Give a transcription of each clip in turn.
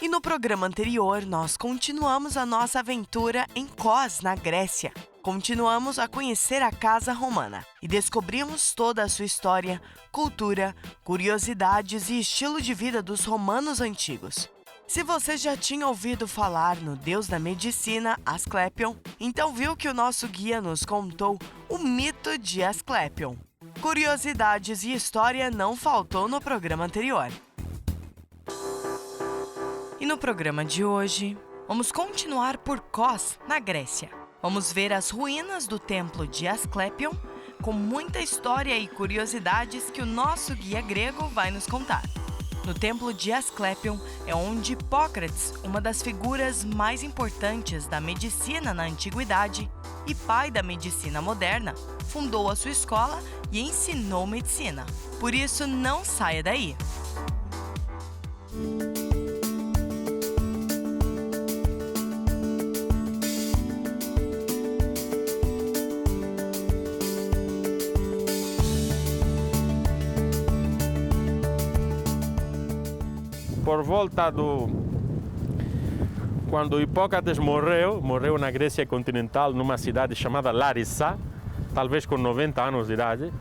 E no programa anterior, nós continuamos a nossa aventura em Kos, na Grécia. Continuamos a conhecer a Casa Romana e descobrimos toda a sua história, cultura, curiosidades e estilo de vida dos romanos antigos. Se você já tinha ouvido falar no deus da medicina, Asclepion, então viu que o nosso guia nos contou o mito de Asclepion. Curiosidades e história não faltou no programa anterior. E no programa de hoje, vamos continuar por Kos, na Grécia. Vamos ver as ruínas do templo de Asclepion, com muita história e curiosidades que o nosso guia grego vai nos contar. No templo de Asclepion é onde Hipócrates, uma das figuras mais importantes da medicina na antiguidade e pai da medicina moderna, fundou a sua escola e ensinou medicina. Por isso, não saia daí! Por volta quando Hipócrates morreu na Grécia continental, numa cidade chamada Larissa, talvez com 90 anos de idade.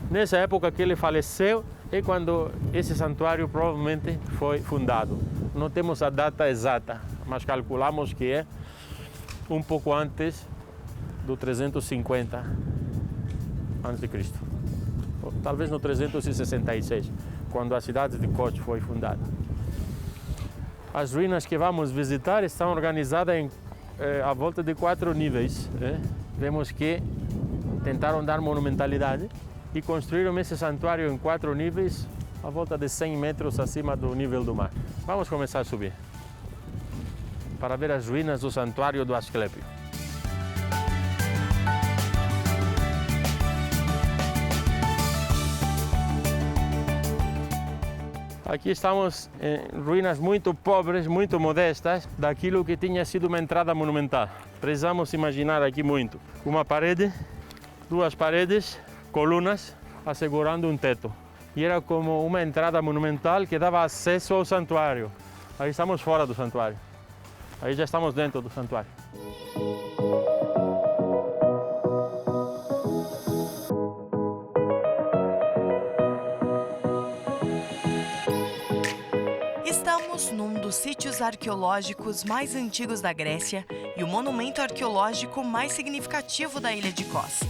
Nessa época que ele faleceu é quando esse santuário provavelmente foi fundado. Não temos a data exata, mas calculamos que é um pouco antes do 350 a.C. Talvez no 366, quando a cidade de Kos foi fundada. As ruínas que vamos visitar estão organizadas à volta de 4 níveis. Vemos que tentaram dar monumentalidade e construíram esse santuário em 4 níveis, à volta de 100 metros acima do nível do mar. Vamos começar a subir para ver as ruínas do santuário do Asclepio. Aqui estamos em ruínas muito pobres, muito modestas, daquilo que tinha sido uma entrada monumental. Precisamos imaginar aqui muito. Uma parede, 2 paredes, colunas, assegurando um teto. E era como uma entrada monumental que dava acesso ao santuário. Aí estamos fora do santuário. Aí já estamos dentro do santuário. Estamos num dos sítios arqueológicos mais antigos da Grécia e o monumento arqueológico mais significativo da ilha de Kos.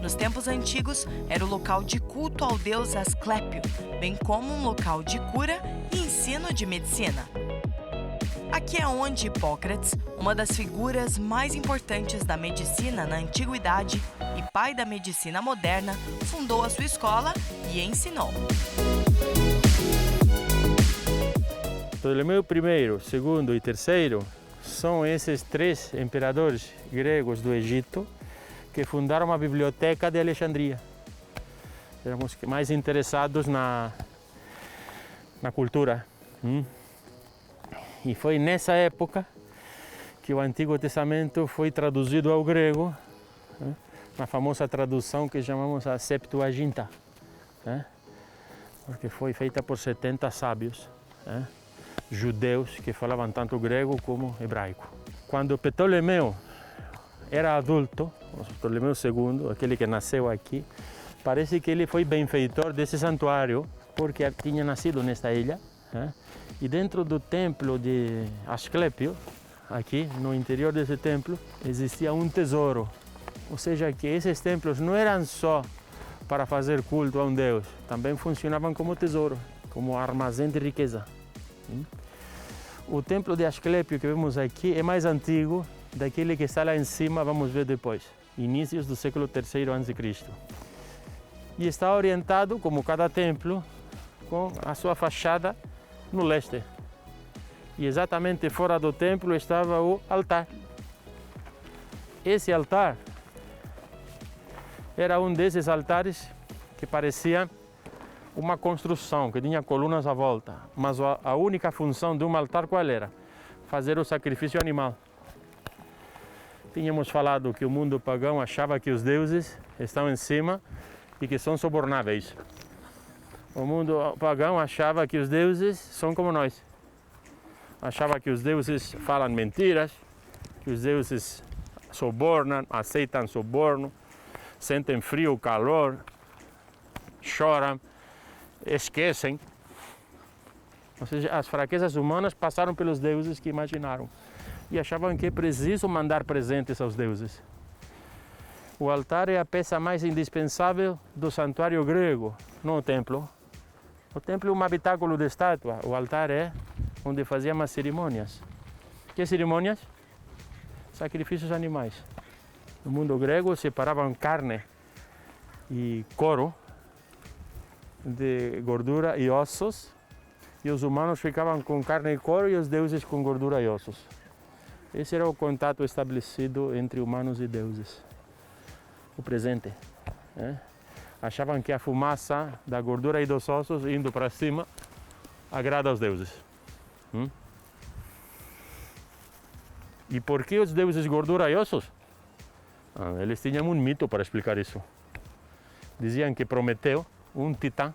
Nos tempos antigos, era o local de culto ao deus Asclepio, bem como um local de cura e ensino de medicina. Aqui é onde Hipócrates, uma das figuras mais importantes da medicina na antiguidade e pai da medicina moderna, fundou a sua escola e ensinou. Ptolomeu I, segundo e terceiro são esses 3 imperadores gregos do Egito que fundaram a Biblioteca de Alexandria. Éramos mais interessados na cultura. E foi nessa época que o Antigo Testamento foi traduzido ao grego, na famosa tradução que chamamos a Septuaginta, porque foi feita por 70 sábios judeus que falavam tanto grego como hebraico. Quando Ptolomeu era adulto, Ptolomeu II, aquele que nasceu aqui, parece que ele foi benfeitor desse santuário, porque tinha nascido nesta ilha. E dentro do templo de Asclepio, aqui no interior desse templo, existia um tesouro. Ou seja, que esses templos não eram só para fazer culto a um deus, também funcionavam como tesouro, como armazém de riqueza. O templo de Asclepio que vemos aqui é mais antigo daquele que está lá em cima, vamos ver depois, inícios do século III a.C. E está orientado, como cada templo, com a sua fachada no leste. E exatamente fora do templo estava o altar. Esse altar era um desses altares que parecia uma construção que tinha colunas à volta, mas a única função de um altar qual era? Fazer o sacrifício animal. Tínhamos falado que o mundo pagão achava que os deuses estão em cima e que são subornáveis. O mundo pagão achava que os deuses são como nós. Achava que os deuses falam mentiras, que os deuses subornam, aceitam suborno, sentem frio, calor, choram, esquecem. Ou seja, as fraquezas humanas passaram pelos deuses que imaginaram e achavam que é preciso mandar presentes aos deuses. O altar é a peça mais indispensável do santuário grego, não o templo. O templo é um habitáculo de estátua, o altar é onde faziam as cerimônias. Que cerimônias? Sacrifícios animais. No mundo grego separavam carne e couro de gordura e ossos, e os humanos ficavam com carne e couro e os deuses com gordura e ossos. Esse era o contato estabelecido entre humanos e deuses. O presente. Achavam que a fumaça da gordura e dos ossos indo para cima agrada aos deuses. E por que os deuses gordura e ossos? Eles tinham um mito para explicar isso. Diziam que Prometeu, um titã,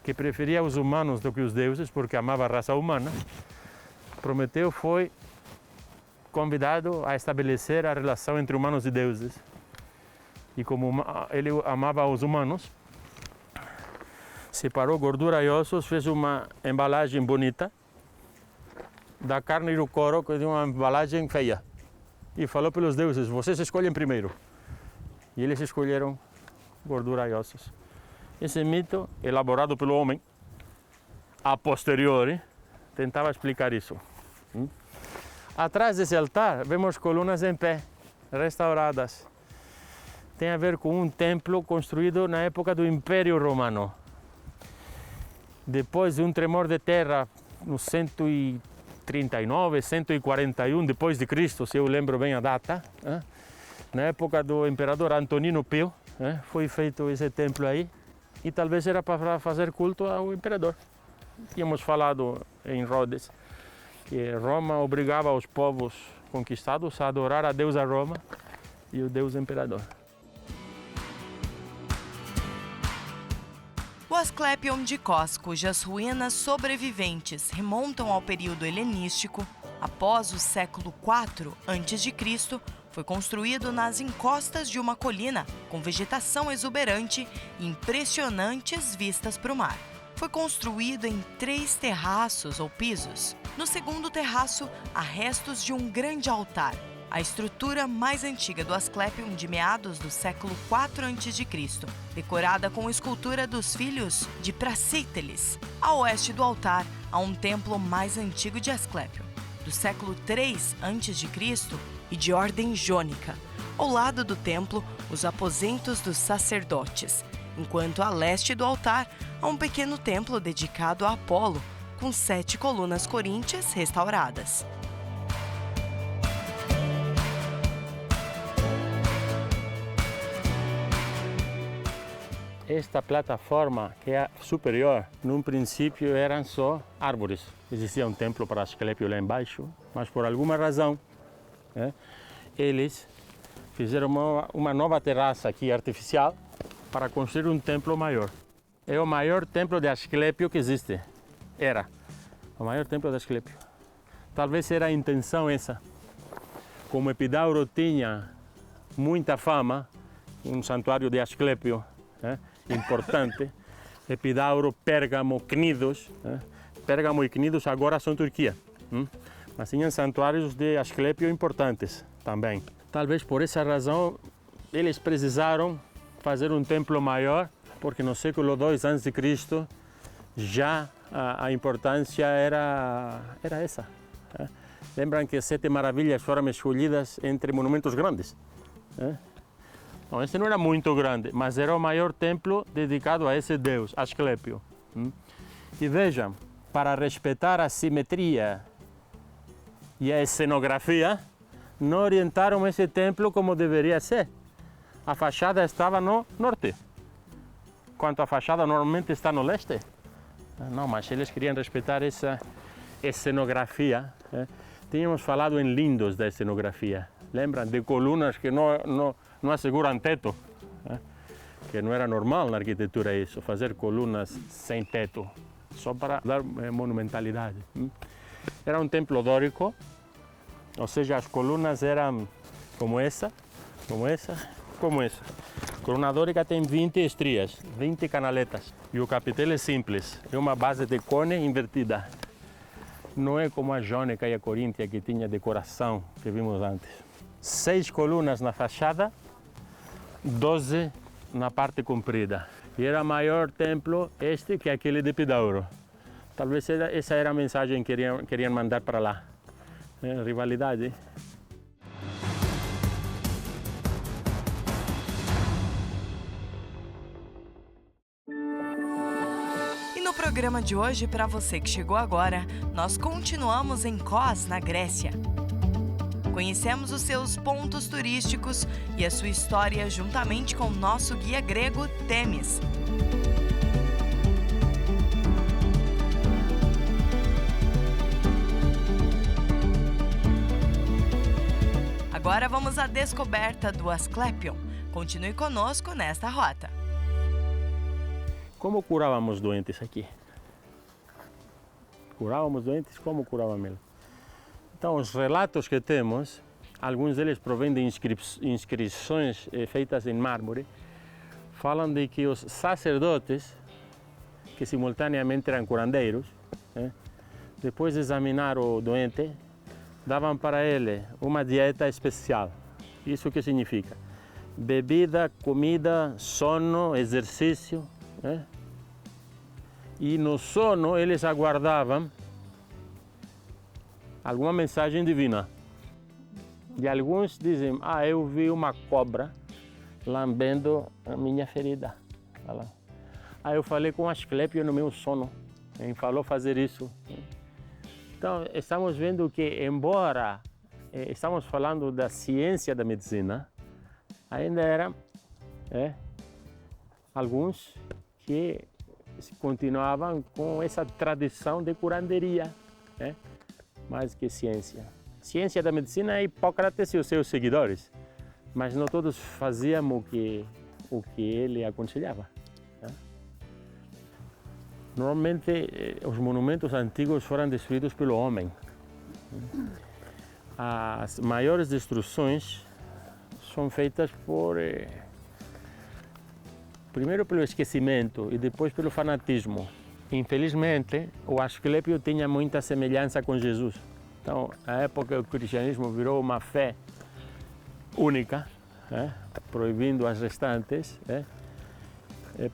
que preferia os humanos do que os deuses porque amava a raça humana, Prometeu foi convidado a estabelecer a relação entre humanos e deuses. E como ele amava os humanos, separou gordura e ossos, fez uma embalagem bonita, da carne e do couro, que é uma embalagem feia. E falou pelos deuses, vocês escolhem primeiro. E eles escolheram gordura e ossos. Esse mito, elaborado pelo homem, a posteriori, tentava explicar isso. Atrás desse altar, vemos colunas em pé, restauradas. Tem a ver com um templo construído na época do Império Romano. Depois de um tremor de terra no 139, 141 depois de Cristo, se eu lembro bem a data, na época do imperador Antonino Pio, foi feito esse templo aí, e talvez era para fazer culto ao imperador. Tínhamos falado em Rhodes que Roma obrigava os povos conquistados a adorar a deusa Roma e o deus imperador. O Asclepion de Kos, cujas ruínas sobreviventes remontam ao período helenístico, após o século IV a.C., foi construído nas encostas de uma colina com vegetação exuberante e impressionantes vistas para o mar. Foi construído em 3 terraços ou pisos. No segundo terraço, há restos de um grande altar, a estrutura mais antiga do Asclepion de meados do século IV a.C., decorada com escultura dos filhos de Pracíteles. A oeste do altar, há um templo mais antigo de Asclepion, do século III a.C. e de ordem jônica. Ao lado do templo, os aposentos dos sacerdotes, enquanto a leste do altar, há um pequeno templo dedicado a Apolo, com 7 colunas coríntias restauradas. Esta plataforma, que é superior, num princípio eram só árvores. Existia um templo para Asclepio lá embaixo, mas por alguma razão, eles fizeram uma nova terraça aqui artificial para construir um templo maior. É o maior templo de Asclepio que existe. Era o maior templo de Asclepio. Talvez era a intenção essa. Como Epidauro tinha muita fama, um santuário de Asclepio, importante, Epidauro, Pérgamo, Cnidos. Pérgamo e Cnidos agora são Turquia, mas tinham santuários de Asclepio importantes também. Talvez por essa razão eles precisaram fazer um templo maior, porque no século II a.C. já a importância era essa. Lembram que 7 maravilhas foram escolhidas entre monumentos grandes? Não, esse não era muito grande, mas era o maior templo dedicado a esse deus, Asclepio. E vejam, para respeitar a simetria e a cenografia, não orientaram esse templo como deveria ser. A fachada estava no norte, enquanto a fachada normalmente está no leste. Não, mas eles queriam respeitar essa cenografia. Tínhamos falado em lindos da cenografia. Lembram de colunas que não asseguram teto? que não era normal na arquitetura isso, fazer colunas sem teto, só para dar monumentalidade. Era um templo dórico, ou seja, as colunas eram como essa. Coluna dórica tem 20 estrias, 20 canaletas. E o capitel é simples, é uma base de cone invertida. Não é como a jônica e a coríntia que tinha decoração que vimos antes. 6 colunas na fachada, 12 na parte comprida. E era maior templo este que aquele de Epidauro. Talvez essa era a mensagem que queriam mandar para lá. Rivalidade. E no programa de hoje, para você que chegou agora, nós continuamos em Kos, na Grécia. Conhecemos os seus pontos turísticos e a sua história juntamente com o nosso guia grego, Temis. Agora vamos à descoberta do Asclepion. Continue conosco nesta rota. Como curávamos doentes aqui? Curávamos doentes? Como curávamos eles? Então, os relatos que temos, alguns deles provêm de inscrições feitas em mármore, falam de que os sacerdotes, que simultaneamente eram curandeiros, depois de examinar o doente, davam para ele uma dieta especial. Isso que significa? Bebida, comida, sono, exercício. E no sono eles aguardavam alguma mensagem divina. E alguns dizem, eu vi uma cobra lambendo a minha ferida. Eu falei com Asclepio no meu sono, ele falou fazer isso. Então, estamos vendo que, embora estamos falando da ciência da medicina, ainda eram alguns que continuavam com essa tradição de curanderia, mais que ciência. Ciência da medicina é Hipócrates e os seus seguidores, mas não todos faziam o que ele aconselhava. Normalmente, os monumentos antigos foram destruídos pelo homem. As maiores destruições são feitas primeiro pelo esquecimento e depois pelo fanatismo. Infelizmente, o Asclepio tinha muita semelhança com Jesus. Então, na época, o cristianismo virou uma fé única, proibindo as restantes.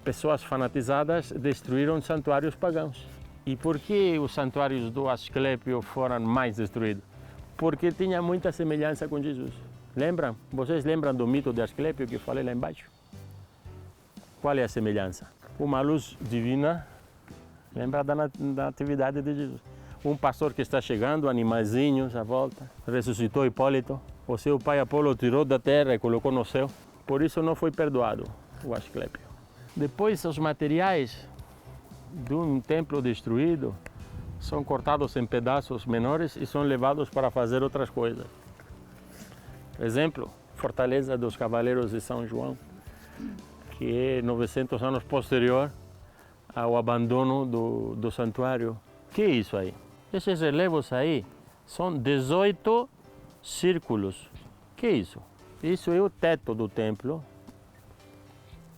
Pessoas fanatizadas destruíram santuários pagãos. E por que os santuários do Asclepio foram mais destruídos? Porque tinha muita semelhança com Jesus. Lembram? Vocês lembram do mito de Asclepio que eu falei lá embaixo? Qual é a semelhança? Uma luz divina, lembra da atividade de Jesus. Um pastor que está chegando, animaizinhos à volta, ressuscitou Hipólito. O seu pai Apolo tirou da terra e colocou no céu. Por isso não foi perdoado o Asclepio. Depois, os materiais de um templo destruído são cortados em pedaços menores e são levados para fazer outras coisas. Por exemplo, Fortaleza dos Cavaleiros de São João, que é 900 anos posterior ao abandono do santuário. O que é isso aí? Esses relevos aí são 18 círculos. O que é isso? Isso é o teto do templo,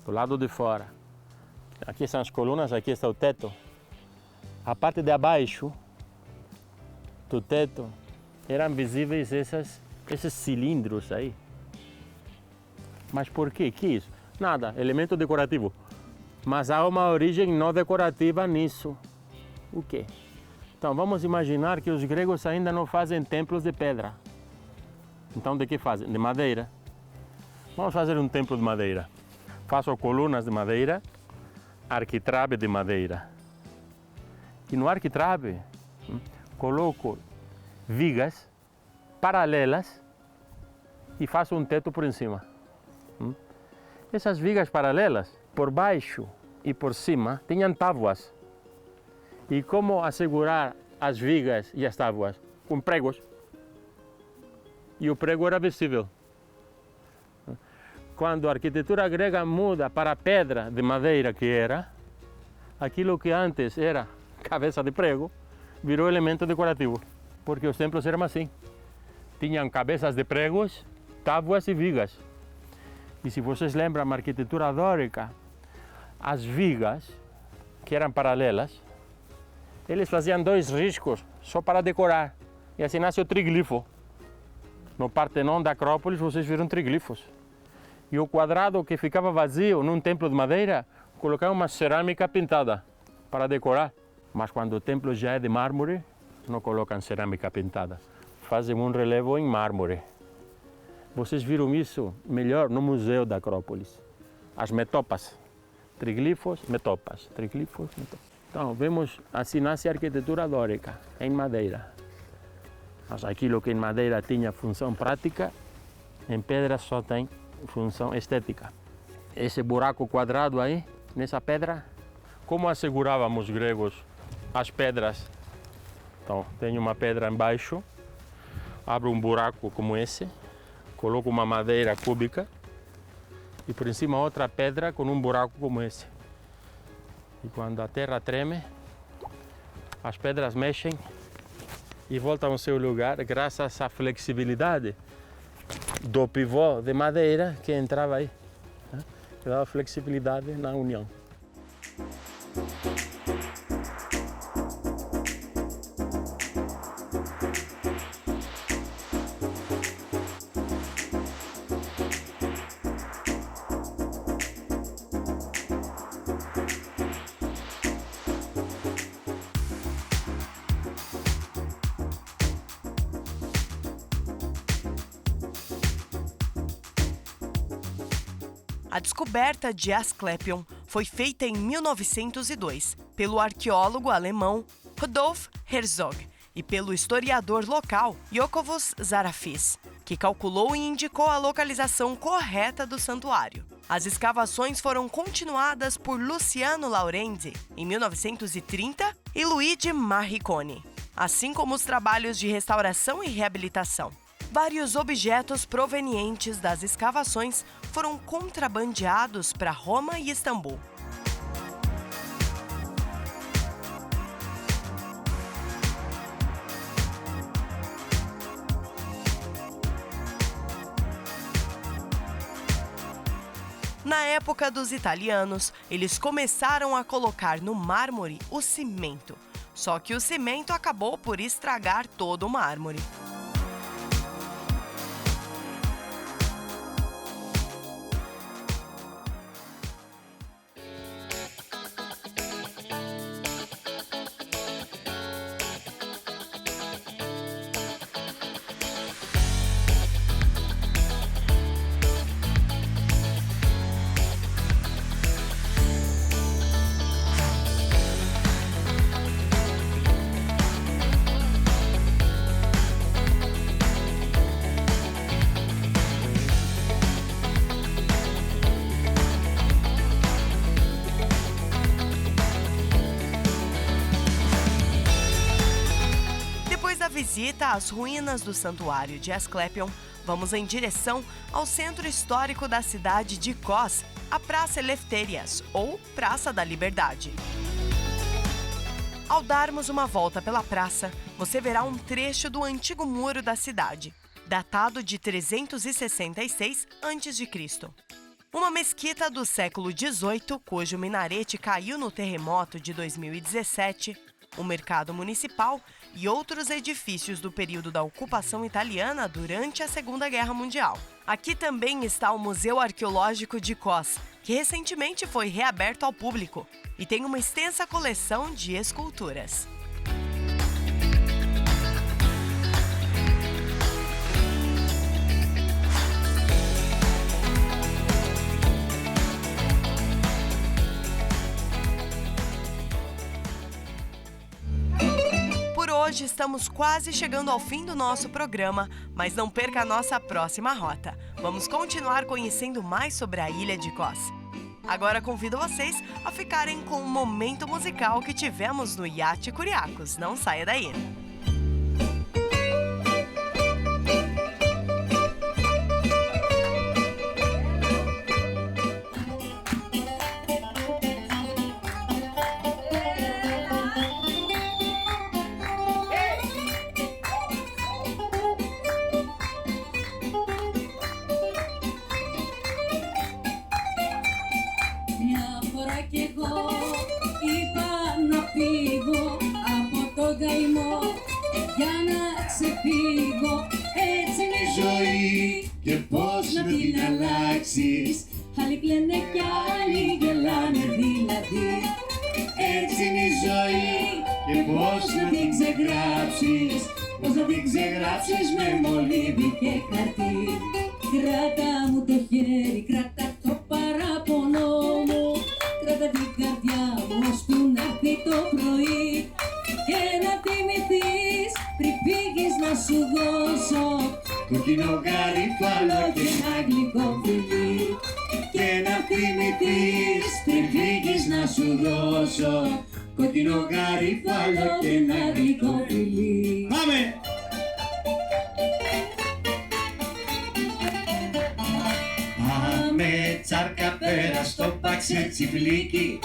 do lado de fora. Aqui são as colunas, aqui está o teto. A parte de abaixo do teto eram visíveis esses cilindros aí. Mas por quê? Que isso? Nada, elemento decorativo. Mas há uma origem não decorativa nisso. O quê? Então vamos imaginar que os gregos ainda não fazem templos de pedra. Então de que fazem? De madeira. Vamos fazer um templo de madeira. Faço colunas de madeira, arquitrabe de madeira. E no arquitrabe coloco vigas paralelas e faço um teto por em cima. Essas vigas paralelas, por baixo e por cima, tinham tábuas. E como assegurar as vigas e as tábuas? Com pregos. E o prego era visível. quando a arquitetura grega muda para a pedra de madeira que era, aquilo que antes era cabeça de prego, virou elemento decorativo. Porque os templos eram assim. Tinham cabeças de pregos, tábuas e vigas. E se vocês lembram a arquitetura dórica, as vigas, que eram paralelas, eles faziam 2 riscos só para decorar. E assim nasce o triglifo. No Partenon da Acrópolis vocês viram triglifos. E o quadrado que ficava vazio num templo de madeira, colocavam uma cerâmica pintada para decorar. Mas quando o templo já é de mármore, não colocam cerâmica pintada. Fazem um relevo em mármore. Vocês viram isso melhor no Museu da Acrópolis. As metopas. Triglifos, metopas. Triglifos, metopas. Então, vemos assim nasce a arquitetura dórica, em madeira. Mas aquilo que em madeira tinha função prática, em pedra só tem função estética. Esse buraco quadrado aí, nessa pedra, como asseguravam os gregos as pedras? Então, tem uma pedra embaixo, abre um buraco como esse, coloca uma madeira cúbica e por cima outra pedra com um buraco como esse. E quando a terra treme, as pedras mexem e voltam ao seu lugar graças à flexibilidade do pivô de madeira que entrava aí, né? Que dava flexibilidade na união. A descoberta de Asclepion foi feita em 1902 pelo arqueólogo alemão Rudolf Herzog e pelo historiador local Jacobus Zarafis, que calculou e indicou a localização correta do santuário. As escavações foram continuadas por Luciano Laurenzi em 1930 e Luigi Marricone, assim como os trabalhos de restauração e reabilitação. Vários objetos provenientes das escavações foram contrabandeados para Roma e Istambul. Na época dos italianos, eles começaram a colocar no mármore o cimento, só que o cimento acabou por estragar todo o mármore. Visita às ruínas do Santuário de Asclepion, vamos em direção ao centro histórico da cidade de Kos, a Praça Eleftherias, ou Praça da Liberdade. Ao darmos uma volta pela praça, você verá um trecho do antigo muro da cidade, datado de 366 a.C. Uma mesquita do século XVIII, cujo minarete caiu no terremoto de 2017, um mercado municipal e outros edifícios do período da ocupação italiana durante a Segunda Guerra Mundial. Aqui também está o Museu Arqueológico de Kos, que recentemente foi reaberto ao público e tem uma extensa coleção de esculturas. Hoje estamos quase chegando ao fim do nosso programa, mas não perca a nossa próxima rota. Vamos continuar conhecendo mais sobre a ilha de Kos. Agora convido vocês a ficarem com o momento musical que tivemos no Iate Curiacos. Não saia daí! Είπα να φύγω από τον καημό για να ξεφύγω. Έτσι είναι η ζωή και πώς να την αλλάξεις. Άλλοι κλαίνε κι άλλοι γελάνε δηλαδή. Έτσι είναι η ζωή και πώς να την ξεγράψεις. Πώς να την ξεγράψεις με μολύβι και χαρτί. Κράτα μου το χέρι, κράτα το παράπονο μου. Κράτα την καρδιά μου ώσπου να έρθει το πρωί. Και να θυμηθείς πριν φύγεις να σου δώσω κόκκινο γαρίφαλο και ένα γλυκό φιλί. Και να θυμηθείς πριν φύγεις να σου δώσω κόκκινο γαρίφαλο και ένα γλυκό φιλί. Πάμε! Πάμε τσάρκα πέρα στο Παξετσιφλίκι.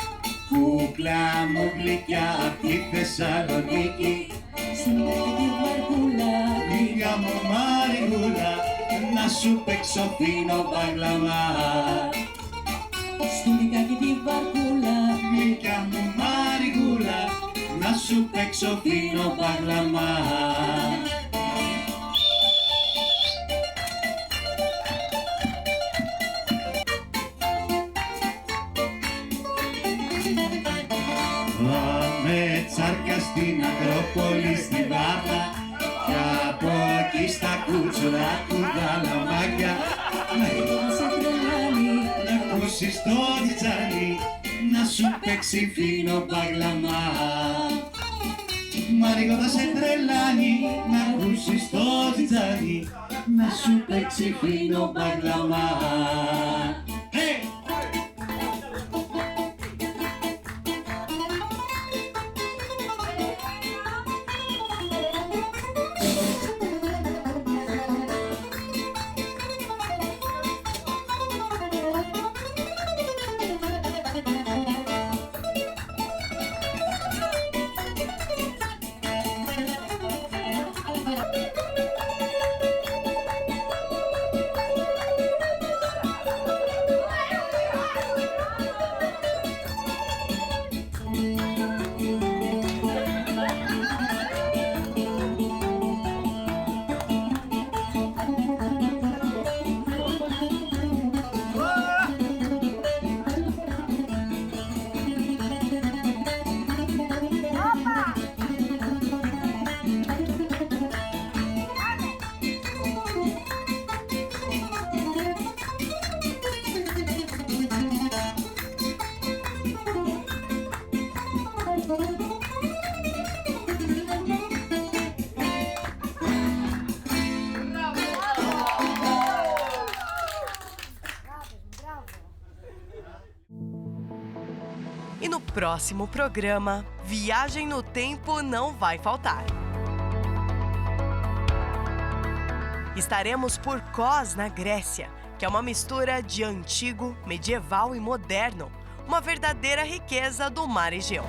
Κούκλα μου γλυκιά απ' τη Θεσσαλονίκη. Στην τη βαρκούλα, γλυκιά μου Μαριγούλα, να σου παίξω φίνο μπαγλαμά. Στην δικάκι τη βαρκούλα, γλυκιά μου Μαριγούλα, να σου παίξω φίνο μπαγλαμά. Πάμε τσάρκα στην Ακρόπολη στη Βάρδα κι από εκεί στα κούτσουρα του Δαλαμάκια. Να σε τρελάνει, να ακούσεις το τζιτζάνι, να σου παίξει φίνο μπαγλαμά. Μαρίγο θα σε τρελάνει, να ακούσεις το τζιτζάνι, να σου παίξει φίνο μπαγλαμά. E no próximo programa, Viagem no Tempo não vai faltar. Estaremos por Kos, na Grécia, que é uma mistura de antigo, medieval e moderno, uma verdadeira riqueza do mar Egeu.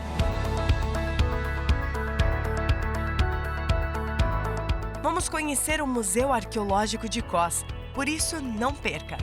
Vamos conhecer o Museu Arqueológico de Kos, por isso não perca!